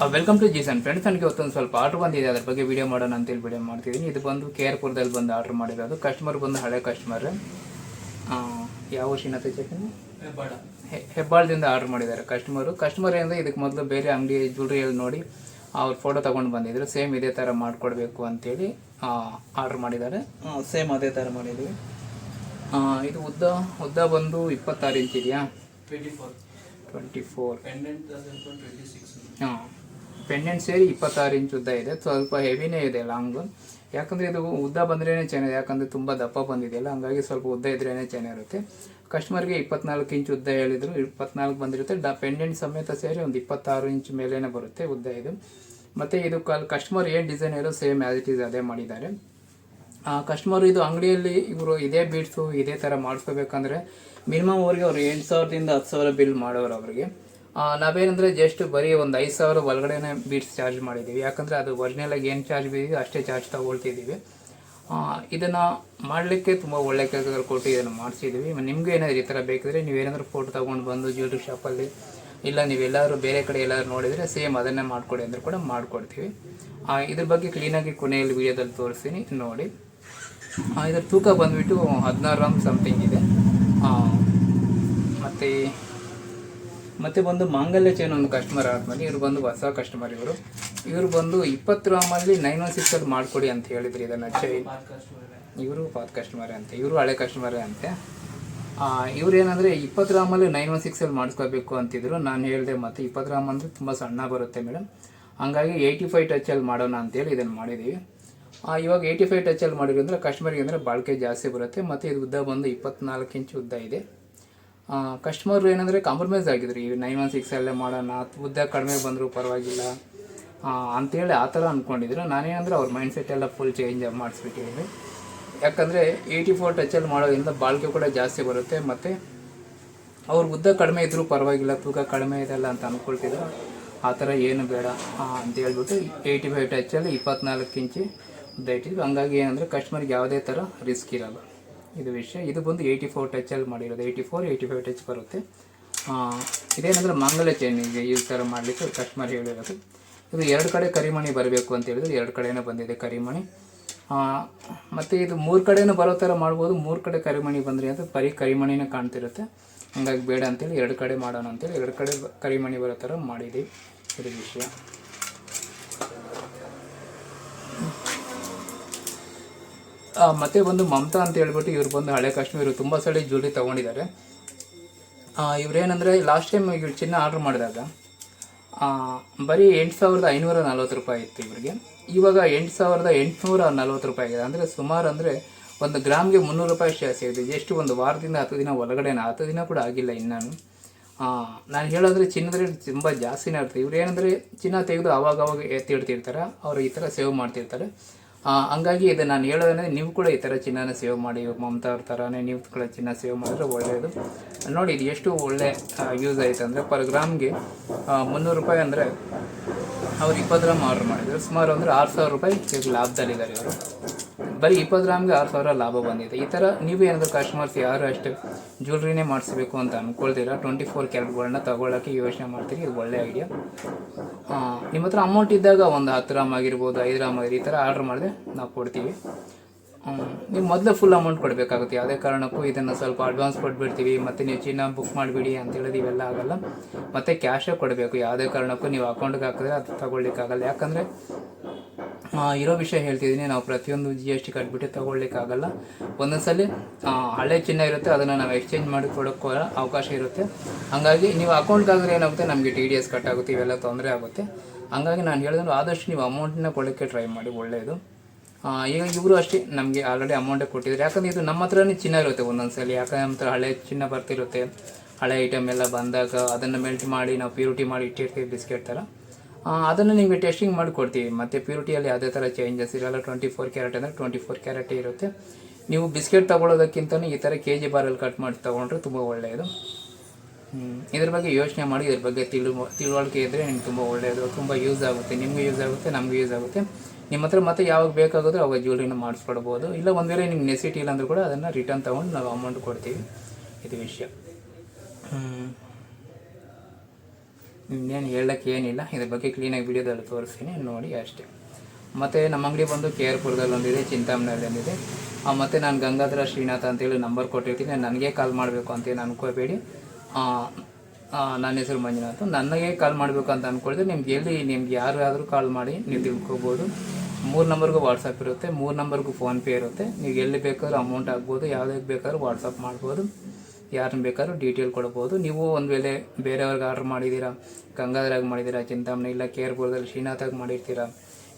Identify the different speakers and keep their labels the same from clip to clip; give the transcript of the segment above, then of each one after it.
Speaker 1: Welcome to ಜೀಸನ್ friends. ನನಗೆ ಇವತ್ತೊಂದು ಸ್ವಲ್ಪ ಆರ್ಡರ್ ಬಂದಿದೆ, ಅದ್ರ ಬಗ್ಗೆ ವಿಡಿಯೋ ಮಾಡೋಣ ಅಂತೇಳಿ ವಿಡಿಯೋ ಮಾಡ್ತಿದ್ದೀನಿ. ಇದು ಬಂದು KR-ಪುರದಲ್ಲಿ ಬಂದು ಆರ್ಡರ್ ಮಾಡಿರೋದು. ಕಸ್ಟಮರ್ ಬಂದು ಹಳೆ ಕಸ್ಟಮರ್. ಯಾವ ಶ್ರೀನಾಥ ಚಟ್ನಿ ಹೆಬ್ಬಾಳದಿಂದ ಆರ್ಡರ್ ಮಾಡಿದ್ದಾರೆ ಕಸ್ಟಮರ್ ಏನಂದರೆ ಇದಕ್ಕೆ ಮೊದಲು ಬೇರೆ ಅಂಗಡಿ ಜ್ಯುವೆಲ್ರಿಯಲ್ಲಿ ನೋಡಿ ಅವ್ರ ಫೋಟೋ ತೊಗೊಂಡು ಬಂದಿದ್ರು. ಸೇಮ್ ಇದೇ ಥರ ಮಾಡಿಕೊಡ್ಬೇಕು ಅಂತೇಳಿ ಆರ್ಡರ್ ಮಾಡಿದ್ದಾರೆ. ಸೇಮ್ ಅದೇ ಥರ ಮಾಡಿದ್ವಿ. ಇದು ಉದ್ದ ಬಂದು 26 ಇಂಚ್ ಇದೆಯಾ? 24. ಪೆಂಡೆಂಟ್ ಸೇರಿ 26 ಇಂಚ್ ಉದ್ದ ಇದೆ. ಸ್ವಲ್ಪ ಹೆವಿನೇ ಇದೆ ಲಾಂಗು. ಯಾಕಂದರೆ ಇದು ಉದ್ದ ಬಂದ್ರೇ ಚೆನ್ನಾಗಿದೆ, ಯಾಕಂದರೆ ತುಂಬ ದಪ್ಪ ಬಂದಿದೆಯಲ್ಲ, ಹಂಗಾಗಿ ಸ್ವಲ್ಪ ಉದ್ದ ಇದ್ರೇ ಚೆನ್ನಾಗಿರುತ್ತೆ. ಕಸ್ಟಮರ್ಗೆ 24 ಇಂಚ್ ಉದ್ದ ಹೇಳಿದ್ರು, 24 ಬಂದಿರುತ್ತೆ. ಪೆಂಡೆಂಟ್ ಸಮೇತ ಸೇರಿ ಒಂದು 26 ಇಂಚ್ ಮೇಲೇ ಬರುತ್ತೆ ಉದ್ದ ಇದು. ಮತ್ತು ಇದು ಕಸ್ಟಮರ್ ಏನು ಡಿಸೈನ್ ಇರೋ ಸೇಮ್ ಆ್ಯಸ್ ಇಟ್ ಈಸ್ ಅದೇ ಮಾಡಿದ್ದಾರೆ. ಕಸ್ಟಮರ್ ಇದು ಅಂಗಡಿಯಲ್ಲಿ ಇವರು ಇದೇ ಬೀಡ್ಸು ಇದೇ ಥರ ಮಾಡಿಸ್ಕೋಬೇಕಂದ್ರೆ ಮಿನಿಮಮ್ ಅವ್ರಿಗೆ ಅವ್ರು 8,000ದಿಂದ 10,000 ಬಿಲ್ ಮಾಡೋರು ಅವ್ರಿಗೆ. ನಾವೇನಂದರೆ ಜಸ್ಟ್ ಬರೀ ಒಂದು 5,000 ಒಳಗಡೆನೇ ಬೀಡ್ಸ್ ಚಾರ್ಜ್ ಮಾಡಿದ್ದೀವಿ. ಯಾಕಂದರೆ ಅದು ಒರಿಜಿನಲಾಗಿ ಏನು ಚಾರ್ಜ್ ಬಿದ್ದೀವಿ ಅಷ್ಟೇ ಚಾರ್ಜ್ ತೊಗೊಳ್ತಿದ್ದೀವಿ. ಇದನ್ನು ಮಾಡಲಿಕ್ಕೆ ತುಂಬ ಒಳ್ಳೆ ಕೆಲಸಗಳು ಕೊಟ್ಟು ಇದನ್ನು ಮಾಡಿಸಿದ್ದೀವಿ. ನಿಮಗೂ ಏನಾದರೂ ಈ ಥರ ಬೇಕಿದ್ರೆ ನೀವೇನಾದರೂ ಫೋಟೋ ತೊಗೊಂಡು ಬಂದು ಜ್ಯುವೆಲ್ರಿ ಶಾಪಲ್ಲಿ ಇಲ್ಲ ನೀವೆಲ್ಲರೂ ಬೇರೆ ಕಡೆ ಎಲ್ಲರೂ ನೋಡಿದರೆ ಸೇಮ್ ಅದನ್ನೇ ಮಾಡಿಕೊಡಿ ಅಂದರೆ ಕೂಡ ಮಾಡಿಕೊಡ್ತೀವಿ. ಇದ್ರ ಬಗ್ಗೆ ಕ್ಲೀನಾಗಿ ಕೊನೆಯಲ್ಲಿ ವೀಡಿಯೋದಲ್ಲಿ ತೋರಿಸ್ತೀನಿ, ನೋಡಿ. ಇದರ ತೂಕ ಬಂದುಬಿಟ್ಟು 16 ಗ್ರಾಮ್ ಸಮಥಿಂಗ್ ಇದೆ. ಮತ್ತು ಬಂದು ಮಾಂಗಲ್ಯ ಚೈನ್ ಒಂದು ಕಸ್ಟಮರ್ ಆದಮೇಲೆ ಇವರು ಬಂದು ಹೊಸ ಕಸ್ಟಮರ್. ಇವರು ಬಂದು 20 ಗ್ರಾಮಲ್ಲಿ 916 ಮಾಡಿಕೊಡಿ ಅಂತ ಹೇಳಿದ್ರು ಇದನ್ನು ಚೈನ್. ಇವರು ಪಾತ್ ಕಸ್ಟಮರೇ ಅಂತೆ, ಇವರು ಹಳೆ ಕಸ್ಟಮರೇ ಅಂತೆ. ಇವ್ರು ಏನಂದರೆ 20 ಗ್ರಾಮಲ್ಲಿ 916 ಮಾಡಿಸ್ಕೋಬೇಕು ಅಂತಿದ್ರು. ನಾನು ಹೇಳಿದೆ ಮತ್ತು 20 ಗ್ರಾಮ್ ಅಂದರೆ ತುಂಬ ಸಣ್ಣ ಬರುತ್ತೆ ಮೇಡಮ್, ಹಂಗಾಗಿ 85 ಟಚಲ್ಲಿ ಮಾಡೋಣ ಅಂತೇಳಿ ಇದನ್ನು ಮಾಡಿದ್ದೀವಿ. ಇವಾಗ 85 ಟಚಲ್ಲಿ ಮಾಡಿರೋದ್ರೆ ಕಸ್ಟಮರ್ಗೆ ಅಂದರೆ ಬಾಳಿಕೆ ಜಾಸ್ತಿ ಬರುತ್ತೆ. ಮತ್ತು ಇದು ಉದ್ದ ಬಂದು 24 ಇಂಚ್ ಉದ್ದ ಇದೆ. ಕಸ್ಟಮರ್ ಏನಂದರೆ ಕಾಂಪ್ರಮೈಸ್ ಆಗಿದ್ರು, ಈ 916ಅಲ್ಲೇ ಮಾಡೋಣ, ಉದ್ದ ಕಡಿಮೆ ಬಂದರೂ ಪರವಾಗಿಲ್ಲ ಅಂಥೇಳಿ ಆ ಥರ ಅಂದ್ಕೊಂಡಿದ್ರು. ನಾನೇನಂದರೆ ಅವ್ರ ಮೈಂಡ್ಸೆಟ್ ಎಲ್ಲ ಫುಲ್ ಚೇಂಜ್ ಮಾಡಿಸ್ಬಿಟ್ಟಿದ್ದೀನಿ. ಯಾಕಂದರೆ 84 ಟಚಲ್ಲಿ ಮಾಡೋದ್ರಿಂದ ಬಾಳಿಕೆ ಕೂಡ ಜಾಸ್ತಿ ಬರುತ್ತೆ. ಮತ್ತು ಅವ್ರ ಉದ್ದ ಕಡಿಮೆ ಇದ್ದರೂ ಪರವಾಗಿಲ್ಲ, ತೂಕ ಕಡಿಮೆ ಇದೆಲ್ಲ ಅಂತ ಅಂದ್ಕೊಳ್ತಿದ್ರು. ಆ ಥರ ಏನು ಬೇಡ ಅಂತ ಹೇಳ್ಬಿಟ್ಟು 85 ಟಚಲ್ಲಿ 24 ಇಂಚು ಉದ್ದ ಇಟ್ಟಿದ್ವಿ. ಹಂಗಾಗಿ ಏನಂದರೆ ಕಸ್ಟಮರ್ಗೆ ಯಾವುದೇ ಥರ ರಿಸ್ಕ್ ಇರೋಲ್ಲ, ಇದು ವಿಷಯ. ಇದು ಬಂದು 84 ಟಚಲ್ಲಿ ಮಾಡಿರೋದು, 85 ಟಚ್ ಬರುತ್ತೆ. ಇದೇನಂದರೆ ಮಂಗಲ ಚೈನಿಗೆ ಈ ಥರ ಮಾಡಲಿಕ್ಕೆ ಕಸ್ಟಮರ್ ಹೇಳಿರೋದು. ಇದು 2 ಕಡೆ ಕರಿಮಣಿ ಬರಬೇಕು ಅಂತ ಹೇಳಿದ್ರು, 2 ಕಡೆಯೂ ಬಂದಿದೆ ಕರಿಮಣಿ. ಮತ್ತು ಇದು 3 ಕಡೆಯೂ ಬರೋ ಥರ ಮಾಡ್ಬೋದು. 3 ಕಡೆ ಕರಿಮಣಿ ಬಂದರೆ ಅಂತ ಬರೀ ಕರಿಮಣಿನೇ ಕಾಣ್ತಿರುತ್ತೆ, ಹಂಗಾಗಿ ಬೇಡ ಅಂತೇಳಿ 2 ಕಡೆ ಮಾಡೋಣ ಅಂತೇಳಿ 2 ಕಡೆ ಕರಿಮಣಿ ಬರೋ ಥರ ಮಾಡಿದ್ದೀವಿ. ಇದು ವಿಷಯ. ಮತ್ತು ಬಂದು ಮಮತಾ ಅಂತ ಹೇಳ್ಬಿಟ್ಟು ಇವ್ರು ಬಂದು ಹಳೆ ಕಸ್ಟಮರ್. ಇವರು ತುಂಬ ಸಲ ಜ್ಯುವೆಲ್ರಿ ತೊಗೊಂಡಿದ್ದಾರೆ. ಇವರೇನೆಂದರೆ ಲಾಸ್ಟ್ ಟೈಮ್ ಇವ್ರು ಚಿನ್ನ ಆರ್ಡ್ರ್ ಮಾಡಿದಾಗ ಬರೀ 8,540 ರೂಪಾಯಿ ಇತ್ತು ಇವರಿಗೆ. ಇವಾಗ 8,840 ರೂಪಾಯಿ ಆಗಿದೆ. ಅಂದರೆ ಸುಮಾರು ಅಂದರೆ 1 ಗ್ರಾಮ್ಗೆ 300 ರೂಪಾಯಿ ಜಾಸ್ತಿ ಆಗಿದೆ. ಎಷ್ಟು ಒಂದು ವಾರದಿಂದ 10 ದಿನ ಒಳಗಡೆನ, 10 ದಿನ ಕೂಡ ಆಗಿಲ್ಲ ಇನ್ನೂ. ನಾನು ಹೇಳೋದ್ರೆ ಚಿನ್ನದ ರೇಟ್ ತುಂಬ ಜಾಸ್ತಿನೇ ಇರ್ತದೆ. ಇವ್ರು ಏನಂದರೆ ಚಿನ್ನ ತೆಗೆದು ಅವಾಗವಾಗ ಎತ್ತಿಡ್ತಿರ್ತಾರೆ, ಅವರು ಈ ಥರ ಸೇವ್ ಮಾಡ್ತಿರ್ತಾರೆ. ಹಂಗಾಗಿ ಇದು ನಾನು ಹೇಳೋದಂದರೆ ನೀವು ಕೂಡ ಈ ಥರ ಚಿನ್ನನ ಸೇವ್ ಮಾಡಿ, ಮಮತಾ ಅವ್ರ ಥರನೇ ನೀವು ಕೂಡ ಚಿನ್ನ ಸೇವ್ ಮಾಡಿದ್ರೆ ಒಳ್ಳೆಯದು. ನೋಡಿ ಇದು ಎಷ್ಟು ಒಳ್ಳೆ ಯೂಸ್ ಆಯಿತು ಅಂದರೆ ಪರ್ ಗ್ರಾಮ್ಗೆ 300 ರೂಪಾಯಿ. ಅಂದರೆ ಅವ್ರು 20 ಗ್ರಾಮ್ ಆರ್ಡ್ರ್ ಮಾಡಿದ್ರು, ಸುಮಾರು ಅಂದರೆ 6,000 ರೂಪಾಯಿ ಈಗ ಲಾಭದಲ್ಲಿದ್ದಾರೆ ಇವರು. ಬರೀ 20 ಗ್ರಾಮ್ಗೆ 6,000 ಲಾಭ ಬಂದಿದೆ. ಈ ಥರ ನೀವು ಏನಾದರೂ ಕಸ್ಟಮರ್ಸ್ ಯಾರು ಅಷ್ಟು ಜ್ಯುವೆಲ್ರಿನೇ ಮಾಡಿಸ್ಬೇಕು ಅಂತ ಅಂದ್ಕೊಳ್ತೀರಾ, 24 ಕ್ಯಾರೆಟ್ಗಳನ್ನ ತೊಗೊಳ್ಳೋಕ್ಕೆ ಯೋಚನೆ ಮಾಡ್ತೀರಿ, ಇದು ಒಳ್ಳೆ ಐಡಿಯಾ. ನಿಮ್ಮ ಹತ್ರ ಅಮೌಂಟ್ ಇದ್ದಾಗ ಒಂದು 10 ಗ್ರಾಮ್ ಆಗಿರ್ಬೋದು, 5 ಗ್ರಾಮ್ ಆಗಿರಿ, ಈ ಥರ ಆರ್ಡ್ರ್ ಮಾಡಿದ್ರೆ ನಾವು ಕೊಡ್ತೀವಿ. ನೀವು ಮೊದಲು ಫುಲ್ ಅಮೌಂಟ್ ಕೊಡಬೇಕಾಗುತ್ತೆ. ಯಾವುದೇ ಕಾರಣಕ್ಕೂ ಇದನ್ನು ಸ್ವಲ್ಪ ಅಡ್ವಾನ್ಸ್ ಕೊಟ್ಬಿಡ್ತೀವಿ ಮತ್ತು ನೀವು ಚಿನ್ನ ಬುಕ್ ಮಾಡಿಬಿಡಿ ಅಂತ ಹೇಳಿದ್ರೆ ಇವೆಲ್ಲ ಆಗೋಲ್ಲ. ಮತ್ತು ಕ್ಯಾಶೇ ಕೊಡಬೇಕು. ಯಾವುದೇ ಕಾರಣಕ್ಕೂ ನೀವು ಅಕೌಂಟ್ಗೆ ಹಾಕಿದ್ರೆ ಅದು ತೊಗೊಳ್ಲಿಕ್ಕಾಗಲ್ಲ. ಯಾಕಂದರೆ ಇರೋ ವಿಷಯ ಹೇಳ್ತಿದ್ದೀನಿ, ನಾವು ಪ್ರತಿಯೊಂದು GST ಕಟ್ಬಿಟ್ಟು ತೊಗೊಳ್ಲಿಕ್ಕಾಗಲ್ಲ. ಒಂದೊಂದ್ಸಲಿ ಹಳೆ ಚಿನ್ನ ಇರುತ್ತೆ, ಅದನ್ನು ನಾವು ಎಕ್ಸ್ಚೇಂಜ್ ಮಾಡಿ ಕೊಡೋಕ್ಕೂ ಅವಕಾಶ ಇರುತ್ತೆ. ಹಾಗಾಗಿ ನೀವು ಅಕೌಂಟ್ಗೆ ಆದರೆ ಏನಾಗುತ್ತೆ, ನಮಗೆ TDS ಕಟ್ಟಾಗುತ್ತೆ, ಇವೆಲ್ಲ ತೊಂದರೆ ಆಗುತ್ತೆ. ಹಂಗಾಗಿ ನಾನು ಹೇಳಿದ್ರು ಆದಷ್ಟು ನೀವು ಅಮೌಂಟನ್ನ ಕೊಡೋಕ್ಕೆ ಟ್ರೈ ಮಾಡಿ, ಒಳ್ಳೆಯದು. ಈಗ ಇವರು ಅಷ್ಟೇ ನಮಗೆ ಆಲ್ರೆಡಿ ಅಮೌಂಟೇ ಕೊಟ್ಟಿದ್ದಾರೆ. ಯಾಕಂದರೆ ಇದು ನಮ್ಮ ಹತ್ರನೇ ಚಿನ್ನ ಇರುತ್ತೆ ಒಂದೊಂದ್ಸಲಿ. ಯಾಕಂದರೆ ನಮ್ಮ ಹತ್ರ ಹಳೆ ಚಿನ್ನ ಬರ್ತಿರುತ್ತೆ, ಹಳೆ ಐಟಮ್ ಎಲ್ಲ ಬಂದಾಗ ಅದನ್ನು ಮೆಲ್ಟ್ ಮಾಡಿ ನಾವು ಪ್ಯೂರಿಟಿ ಮಾಡಿ ಇಟ್ಟಿರ್ತೀವಿ ಬಿಸ್ಕೆಟ್ ಥರ. ಅದನ್ನು ನಿಮಗೆ ಟೆಸ್ಟಿಂಗ್ ಮಾಡಿ ಕೊಡ್ತೀವಿ. ಮತ್ತು ಪ್ಯೂರಿಟಿಯಲ್ಲಿ ಯಾವುದೇ ಥರ ಚೇಂಜಸ್ ಇರೋಲ್ಲ. 24 ಕ್ಯಾರೆಟ್ ಅಂದರೆ 24 ಕ್ಯಾರೆಟೇ ಇರುತ್ತೆ. ನೀವು ಬಿಸ್ಕೆಟ್ ತೊಗೊಳೋದಕ್ಕಿಂತ ಈ ಥರ KG ಬಾರಲ್ಲಿ ಕಟ್ ಮಾಡಿ ತೊಗೊಂಡ್ರೆ ತುಂಬ ಒಳ್ಳೆಯದು. ಇದ್ರ ಬಗ್ಗೆ ಯೋಚನೆ ಮಾಡಿ, ಇದ್ರ ಬಗ್ಗೆ ತಿಳುವಳಿಕೆ ಇದ್ದರೆ ನಿಮ್ಗೆ ತುಂಬ ಒಳ್ಳೆಯದು, ತುಂಬ ಯೂಸ್ ಆಗುತ್ತೆ. ನಿಮಗೂ ಯೂಸ್ ಆಗುತ್ತೆ, ನಮಗೂ ಯೂಸ್ ಆಗುತ್ತೆ. ನಿಮ್ಮ ಹತ್ರ ಮತ್ತೆ ಯಾವಾಗ ಬೇಕಾಗೋದ್ರೆ ಅವಾಗ ಜ್ಯುವೆಲ್ರಿನ ಮಾಡಿಸ್ಕೊಡ್ಬೋದು. ಇಲ್ಲ ಒಂದು ವೇಳೆ ನಿಮ್ಗೆ ನೆಸಿಟಿ ಇಲ್ಲ ಅಂದರೂ ಕೂಡ ಅದನ್ನು ರಿಟರ್ನ್ ತೊಗೊಂಡು ನಾವು ಅಮೌಂಟ್ ಕೊಡ್ತೀವಿ. ಇದು ವಿಷಯ. ಇನ್ನೇನು ಹೇಳೋಕ್ಕೆ ಏನಿಲ್ಲ, ಇದ್ರ ಬಗ್ಗೆ ಕ್ಲೀನಾಗಿ ವಿಡಿಯೋದಲ್ಲಿ ತೋರಿಸ್ತೀನಿ, ನೋಡಿ ಅಷ್ಟೇ. ಮತ್ತು ನಮ್ಮ ಅಂಗಡಿ ಬಂದು KR-ಪುರದಲ್ಲಿ ಒಂದಿದೆ, ಚಿಂತಾಮಣಿಯಲ್ಲಿ ಒಂದಿದೆ. ಮತ್ತು ನಾನು ಗಂಗಾಧರ ಶ್ರೀನಾಥ ಅಂತೇಳಿ ನಂಬರ್ ಕೊಟ್ಟಿರ್ತೀನಿ, ನನಗೆ ಕಾಲ್ ಮಾಡಬೇಕು ಅಂತೇನು ಅನ್ಕೋಬೇಡಿ. ನನ್ನ ಹೆಸರು ಮಂಜುನಾಥ್. ನನಗೆ ಕಾಲ್ ಮಾಡಬೇಕು ಅಂತ ಅಂದ್ಕೊಳಿದ್ರೆ ನಿಮ್ಗೆ ಯಾರಾದರೂ ಕಾಲ್ ಮಾಡಿ ನೀವು ತಿಳ್ಕೊಬೋದು. 3 ನಂಬರ್ಗೂ ವಾಟ್ಸಪ್ ಇರುತ್ತೆ, 3 ನಂಬರ್ಗೂ ಫೋನ್ಪೇ ಇರುತ್ತೆ. ನೀವು ಎಲ್ಲಿ ಬೇಕಾದ್ರೂ ಅಮೌಂಟ್ ಆಗ್ಬೋದು, ಯಾವುದಕ್ಕೆ ಬೇಕಾದ್ರೂ ವಾಟ್ಸಪ್ ಮಾಡ್ಬೋದು, ಯಾರನ್ನ ಬೇಕಾದ್ರೂ ಡೀಟೇಲ್ ಕೊಡ್ಬೋದು. ನೀವು ಒಂದು ವೇಳೆ ಬೇರೆಯವ್ರಿಗೆ ಆರ್ಡ್ರ್ ಮಾಡಿದ್ದೀರಾ, ಗಂಗಾಧರಾಗಿ ಮಾಡಿದ್ದೀರಾ, ಚಿಂತಾಮಣಿ ಇಲ್ಲ KR-ಪುರದಲ್ಲಿ ಶ್ರೀನಾಥಾಗಿ ಮಾಡಿರ್ತೀರಾ,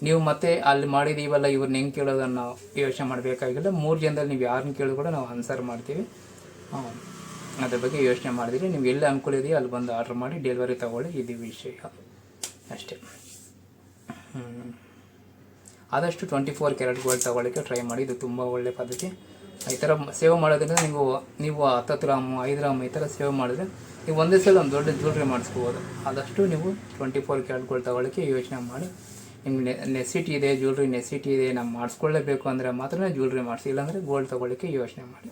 Speaker 1: ನೀವು ಮತ್ತೆ ಅಲ್ಲಿ ಮಾಡಿದ್ದೀವಲ್ಲ ಇವ್ರನ್ನ ಹೆಂಗೆ ಕೇಳೋದನ್ನು ನಾವು ಯೋಚನೆ ಮಾಡಬೇಕಾಗಿಲ್ಲ. 3 ಜನದಲ್ಲಿ ನೀವು ಯಾರನ್ನ ಕೇಳಿದ್ರು ಕೂಡ ನಾವು ಆನ್ಸರ್ ಮಾಡ್ತೀವಿ. ಅದ್ರ ಬಗ್ಗೆ ಯೋಚನೆ ಮಾಡಿದಿರಿ, ನೀವು ಎಲ್ಲಿ ಅನುಕೂಲ ಇದೆಯೋ ಅಲ್ಲಿ ಬಂದು ಆರ್ಡ್ರ್ ಮಾಡಿ ಡೆಲಿವರಿ ತೊಗೊಳ್ಳಿ, ಇದು ವಿಷಯ ಅಷ್ಟೇ. ಆದಷ್ಟು 24 ಕ್ಯಾರೆಟ್ ಗೋಲ್ಡ್ ತೊಗೊಳ್ಳೋಕ್ಕೆ ಟ್ರೈ ಮಾಡಿ, ಇದು ತುಂಬ ಒಳ್ಳೆಯ ಪದ್ಧತಿ. ಈ ಥರ ಸೇವ್ ಮಾಡೋದ್ರಿಂದ ನೀವು 10 ಗ್ರಾಮು 5 ಗ್ರಾಮು ಈ ಥರ ಸೇವ್ ಮಾಡಿದ್ರೆ ನೀವು ಒಂದೇ ಸಲ ಒಂದು ದೊಡ್ಡ ಜ್ಯುವೆಲ್ರಿ ಮಾಡಿಸ್ಕೋಬೋದು. ಆದಷ್ಟು ನೀವು 24 ಕ್ಯಾರೆಟ್ ಗೋಲ್ಡ್ ತೊಗೊಳ್ಳೋಕ್ಕೆ ಯೋಚನೆ ಮಾಡಿ. ನಿಮ್ಗೆ ನೆಸಿಟಿ ಇದೆ, ಜ್ಯುವೆಲ್ರಿ ನೆಸಿಟಿ ಇದೆ, ನಾವು ಮಾಡಿಸ್ಕೊಳ್ಳೇಬೇಕು ಅಂದರೆ ಮಾತ್ರ ಜ್ಯುವೆಲ್ರಿ ಮಾಡಿಸಿ, ಇಲ್ಲಾಂದರೆ ಗೋಲ್ಡ್ ತೊಗೊಳ್ಳೋಕ್ಕೆ ಯೋಚನೆ ಮಾಡಿ.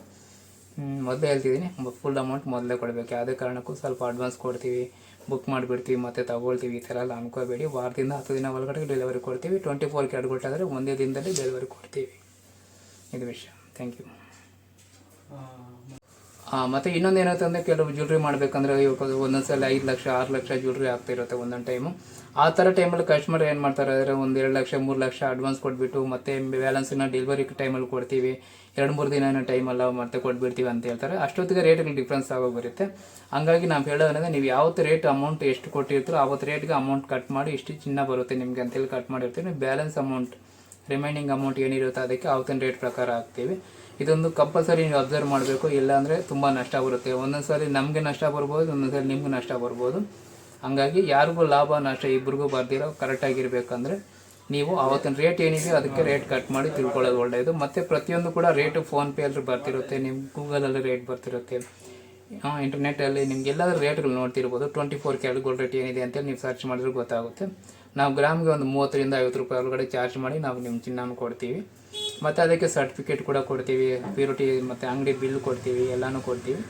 Speaker 1: ಮೊದಲೇ ಹೇಳ್ತಿದ್ದೀನಿ, ಫುಲ್ ಅಮೌಂಟ್ ಮೊದಲೇ ಕೊಡಬೇಕು. ಯಾವುದೇ ಕಾರಣಕ್ಕೂ ಸ್ವಲ್ಪ ಅಡ್ವಾನ್ಸ್ ಕೊಡ್ತೀವಿ, ಬುಕ್ ಮಾಡಿಬಿಡ್ತೀವಿ ಮತ್ತು ತೊಗೊಳ್ತೀವಿ, ಈ ಥರ ಎಲ್ಲ ಅನ್ಕೋಬೇಡಿ. ವಾರದಿಂದ 10 ದಿನ ಒಳಗಡೆ ಡೆಲಿವರಿ ಕೊಡ್ತೀವಿ. 24 ಕ್ಯಾರೆಟ್ ಗೋಲ್ಡ್ ಆದರೆ ಒಂದೇ ದಿನದಲ್ಲಿ ಡೆಲಿವರಿ ಕೊಡ್ತೀವಿ, ಇದು ವಿಷಯ. Thank you. ಮತ್ತು ಇನ್ನೊಂದು ಏನಂತಂದರೆ, ಕೆಲವು ಜ್ಯುವೆಲ್ರಿ ಮಾಡಬೇಕಂದ್ರೆ ಒಂದೊಂದು ಸಲ 5 ಲಕ್ಷ 6 ಲಕ್ಷ ಜ್ಯುವೆಲ್ರಿ ಆಗ್ತಿರುತ್ತೆ ಒಂದೊಂದು ಟೈಮು. ಆ ಥರ ಟೈಮಲ್ಲಿ ಕಸ್ಟಮರ್ ಏನು ಮಾಡ್ತಾರೆ ಅಂದರೆ, ಒಂದು 2 ಲಕ್ಷ 3 ಲಕ್ಷ ಅಡ್ವಾನ್ಸ್ ಕೊಟ್ಬಿಟ್ಟು ಮತ್ತೆ ಬ್ಯಾಲೆನ್ಸನ್ನ ಡೆಲಿವರಿ ಟೈಮಲ್ಲಿ ಕೊಡ್ತೀವಿ, 2-3 ದಿನ ಟೈಮಲ್ಲ ಮತ್ತೆ ಕೊಟ್ಬಿಡ್ತೀವಿ ಅಂತ ಹೇಳ್ತಾರೆ. ಅಷ್ಟೊತ್ತಿಗೆ ರೇಟ್ಗಳು ಡಿಫ್ರೆನ್ಸ್ ಆಗೋಗಿ ಬರುತ್ತೆ. ಹಂಗಾಗಿ ನಾವು ಹೇಳೋದಂದರೆ, ನೀವು ಯಾವತ್ತು ರೇಟ್ ಅಮೌಂಟ್ ಎಷ್ಟು ಕೊಟ್ಟಿರ್ತೀರೋ ಆವತ್ತು ರೇಟ್ಗೆ ಅಮೌಂಟ್ ಕಟ್ ಮಾಡಿ ಇಷ್ಟು ಚಿನ್ನ ಬರುತ್ತೆ ನಿಮಗೆ ಅಂತೇಳಿ ಕಟ್ ಮಾಡಿರ್ತೀವಿ. ಬ್ಯಾಲೆನ್ಸ್ ಅಮೌಂಟ್ ರಿಮೈನಿಂಗ್ ಅಮೌಂಟ್ ಏನಿರುತ್ತೆ ಅದಕ್ಕೆ ಆವತ್ತಿನ ರೇಟ್ ಪ್ರಕಾರ ಹಾಕ್ತೀವಿ. ಇದೊಂದು ಕಂಪಲ್ಸರಿ ನೀವು ಅಬ್ಸರ್ವ್ ಮಾಡಬೇಕು, ಇಲ್ಲಾಂದರೆ ತುಂಬ ನಷ್ಟ ಬರುತ್ತೆ. ಒಂದೊಂದು ಸಾರಿ ನಮಗೆ ನಷ್ಟ ಬರ್ಬೋದು, ಒಂದೊಂದು ಸಾರಿ ನಿಮ್ಗೆ ನಷ್ಟ ಬರ್ಬೋದು. ಹಂಗಾಗಿ ಯಾರಿಗೂ ಲಾಭ ನಷ್ಟ ಇಬ್ಬರಿಗೂ ಬರ್ದಿರೋ ಕರೆಕ್ಟಾಗಿರ್ಬೇಕಂದ್ರೆ ನೀವು ಆವತ್ತಿನ ರೇಟ್ ಏನಿದೆಯೋ ಅದಕ್ಕೆ ರೇಟ್ ಕಟ್ ಮಾಡಿ ತಿಳ್ಕೊಳ್ಳೋದು ಒಳ್ಳೆಯದು. ಮತ್ತು ಪ್ರತಿಯೊಂದು ಕೂಡ ರೇಟು ಫೋನ್ಪೇ ಅಲ್ಲಿ ಬರ್ತಿರುತ್ತೆ, ನಿಮ್ಮ ಗೂಗಲಲ್ಲಿ ರೇಟ್ ಬರ್ತಿರುತ್ತೆ, ಇಂಟರ್ನೆಟ್ಟಲ್ಲಿ ನಿಮ್ಗೆ ಎಲ್ಲಾದರೂ ರೇಟ್ಗಳು ನೋಡ್ತಿರ್ಬೋದು. 24 ಕ್ಯಾರೆಟ್ ಗೋಲ್ಡ್ ರೇಟ್ ಏನಿದೆ ಅಂತೇಳಿ ನೀವು ಸರ್ಚ್ ಮಾಡಿದ್ರೆ ಗೊತ್ತಾಗುತ್ತೆ. ನಾವು ಗ್ರಾಮ್ಗೆ ಒಂದು 30ರಿಂದ 50 ರೂಪಾಯಿ ಒಳಗಡೆ ಚಾರ್ಜ್ ಮಾಡಿ ನಾವು ನಿಮ್ಮ ಚಿನ್ನನ ಕೊಡ್ತೀವಿ. ಮತ್ತು ಅದಕ್ಕೆ ಸರ್ಟಿಫಿಕೇಟ್ ಕೂಡ ಕೊಡ್ತೀವಿ, ಪ್ಯೂರಿಟಿ ಮತ್ತು ಅಂಗಡಿ ಬಿಲ್ ಕೊಡ್ತೀವಿ, ಎಲ್ಲನೂ ಕೊಡ್ತೀವಿ.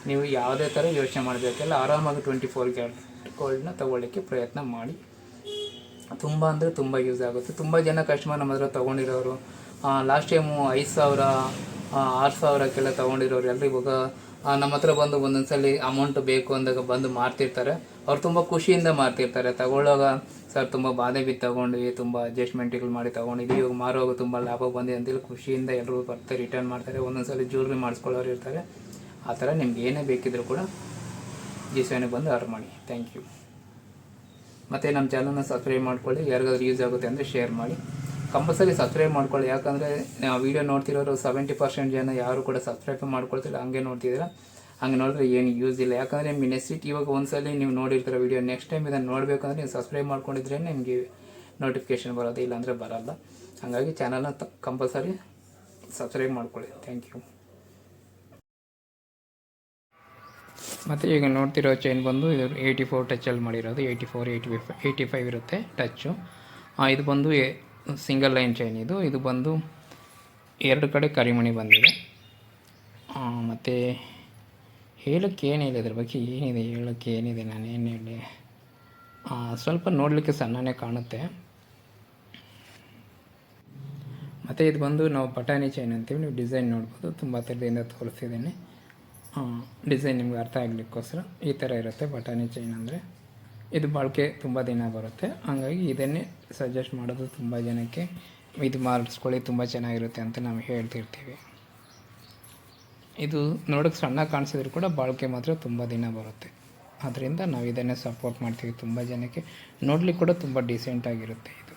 Speaker 1: ನೀವು ಯಾವುದೇ ಥರ ಯೋಚನೆ ಮಾಡಬೇಕಲ್ಲ, ಆರಾಮಾಗಿ 24 ಕ್ಯಾರೆಟ್ ಗೋಲ್ಡ್ನ ತೊಗೊಳ್ಳಿಕ್ಕೆ ಪ್ರಯತ್ನ ಮಾಡಿ. ತುಂಬ ಅಂದರೆ ತುಂಬ ಯೂಸ್ ಆಗುತ್ತೆ. ತುಂಬ ಜನ ಕಸ್ಟಮರ್ ನಮ್ಮ ಹತ್ರ ತೊಗೊಂಡಿರೋರು, ಲಾಸ್ಟ್ ಟೈಮು 5,000 6,000ಕ್ಕೆಲ್ಲ ತೊಗೊಂಡಿರೋರು ಎಲ್ಲರೂ ಇವಾಗ ನಮ್ಮ ಹತ್ರ ಬಂದು ಒಂದೊಂದು ಸಲ ಅಮೌಂಟ್ ಬೇಕು ಅಂದಾಗ ಬಂದು ಮಾರ್ತಿರ್ತಾರೆ. ಅವ್ರು ತುಂಬ ಖುಷಿಯಿಂದ ಮಾರ್ತಿರ್ತಾರೆ. ತಗೊಳ್ಳೋವಾಗ ಸರ್ ತುಂಬ ಬಾಧೆ ಬಿದ್ದು ತೊಗೊಂಡ್ವಿ, ತುಂಬ ಅಡ್ಜಸ್ಟ್ಮೆಂಟ್ಗಳು ಮಾಡಿ ತೊಗೊಂಡಿದ್ವಿ, ಇವಾಗ ಮಾರುವಾಗ ತುಂಬ ಲಾಭ ಬಂದಿದೆ ಅಂತೇಳಿ ಖುಷಿಯಿಂದ ಎಲ್ಲರೂ ಬರ್ತಾರೆ, ರಿಟರ್ನ್ ಮಾಡ್ತಾರೆ. ಒಂದೊಂದು ಸಲ ಜ್ಯುವೆಲ್ರಿ ಮಾಡಿಸ್ಕೊಳ್ಳೋರು ಇರ್ತಾರೆ. ಆ ಥರ ನಿಮ್ಗೆ ಏನೇ ಬೇಕಿದ್ರೂ ಕೂಡ ಜಿಸೇನೆ ಬಂದು ಆರ್ಡರ್ ಮಾಡಿ. Thank you. ಮತ್ತು ನಮ್ಮ ಚಾನಲ್ನ ಸಬ್ಸ್ಕ್ರೈಬ್ ಮಾಡ್ಕೊಳ್ಳಿ, ಯಾರಿಗಾದ್ರೂ ಯೂಸ್ ಆಗುತ್ತೆ ಅಂದರೆ ಶೇರ್ ಮಾಡಿ. ಕಂಪಲ್ಸರಿ ಸಬ್ಸ್ಕ್ರೈಬ್ ಮಾಡ್ಕೊಳ್ಳಿ, ಯಾಕಂದರೆ ವೀಡಿಯೋ ನೋಡ್ತಿರೋರು 70% ಜನ ಯಾರು ಕೂಡ ಸಬ್ಸ್ಕ್ರೈಬ್ ಮಾಡ್ಕೊಳ್ತಿಲ್ಲ, ಹಂಗೆ ನೋಡ್ತಿದ್ದೀರ. ಹಂಗೆ ನೋಡಿದ್ರೆ ಏನು ಯೂಸ್ ಇಲ್ಲ. ಯಾಕಂದರೆ ನಿಮಗೆ ನೆಕ್ಸ್ಟ್ ಇವಾಗ ಒಂದ್ಸಲ ನೀವು ನೋಡಿರ್ತೀರ ವೀಡಿಯೋ, ನೆಕ್ಸ್ಟ್ ಟೈಮ್ ಇದನ್ನು ನೋಡಬೇಕಂದ್ರೆ ನೀವು ಸಬ್ಸ್ಕ್ರೈಬ್ ಮಾಡ್ಕೊಂಡಿದ್ರೆ ನಿಮಗೆ ನೋಟಿಫಿಕೇಷನ್ ಬರೋದು, ಇಲ್ಲಾಂದರೆ ಬರೋಲ್ಲ. ಹಾಗಾಗಿ ಚಾನಲ್ನ ಕಂಪಲ್ಸರಿ ಸಬ್ಸ್ಕ್ರೈಬ್ ಮಾಡ್ಕೊಳ್ಳಿ. Thank you. ಮತ್ತು ಈಗ ನೋಡ್ತಿರೋ ಚೈನ್ ಬಂದು ಇದು 84 ಟಚ್ಚಲ್ಲಿ ಮಾಡಿರೋದು, 84 85 ಇರುತ್ತೆ ಟಚ್ಚು. ಇದು ಬಂದು ಸಿಂಗಲ್ ಲೈನ್ ಚೈನ್. ಇದು ಬಂದು 2 ಕಡೆ ಕರಿಮಣಿ ಬಂದಿದೆ. ಮತ್ತು ಹೇಳೋಕ್ಕೆ ಏನಿದೆ ಇದ್ರ ಬಗ್ಗೆ, ಏನಿದೆ ಹೇಳೋಕ್ಕೆ ಏನಿದೆ, ನಾನೇನು ಹೇಳಿ, ಸ್ವಲ್ಪ ನೋಡಲಿಕ್ಕೆ ಸಣ್ಣನೇ ಕಾಣುತ್ತೆ. ಮತ್ತು ಇದು ಬಂದು ನಾವು ಬಟಾಣಿ ಚೈನ್ ಅಂತೀವಿ, ನೀವು ಡಿಸೈನ್ ನೋಡ್ಬೋದು, ತುಂಬ ಥರದಿಂದ ತೋರಿಸ್ತಿದ್ದೀನಿ. ಡಿಸೈನ್ ನಿಮ್ಗೆ ಅರ್ಥ ಆಗಲಿಕ್ಕೋಸ್ಕರ ಈ ಥರ ಇರುತ್ತೆ ಬಟಾಣಿ ಚೈನ್ ಅಂದರೆ. ಇದು ಬಾಳಿಕೆ ತುಂಬ ದಿನ ಬರುತ್ತೆ, ಹಾಗಾಗಿ ಇದನ್ನೇ ಸಜೆಸ್ಟ್ ಮಾಡೋದು ತುಂಬ ಜನಕ್ಕೆ. ಇದು ಮಾಡಿಸ್ಕೊಳ್ಳಿ ತುಂಬ ಚೆನ್ನಾಗಿರುತ್ತೆ ಅಂತ ನಾವು ಹೇಳ್ತಿರ್ತೀವಿ. ಇದು ನೋಡೋಕ್ಕೆ ಸಣ್ಣ ಕಾಣಿಸಿದ್ರು ಕೂಡ ಬಾಳಿಕೆ ಮಾತ್ರ ತುಂಬ ದಿನ ಬರುತ್ತೆ. ಅದರಿಂದ ನಾವು ಇದನ್ನೇ ಸಪೋರ್ಟ್ ಮಾಡ್ತೀವಿ ತುಂಬ ಜನಕ್ಕೆ. ನೋಡಲಿಕ್ಕೆ ಕೂಡ ತುಂಬ ಡೀಸೆಂಟಾಗಿರುತ್ತೆ ಇದು.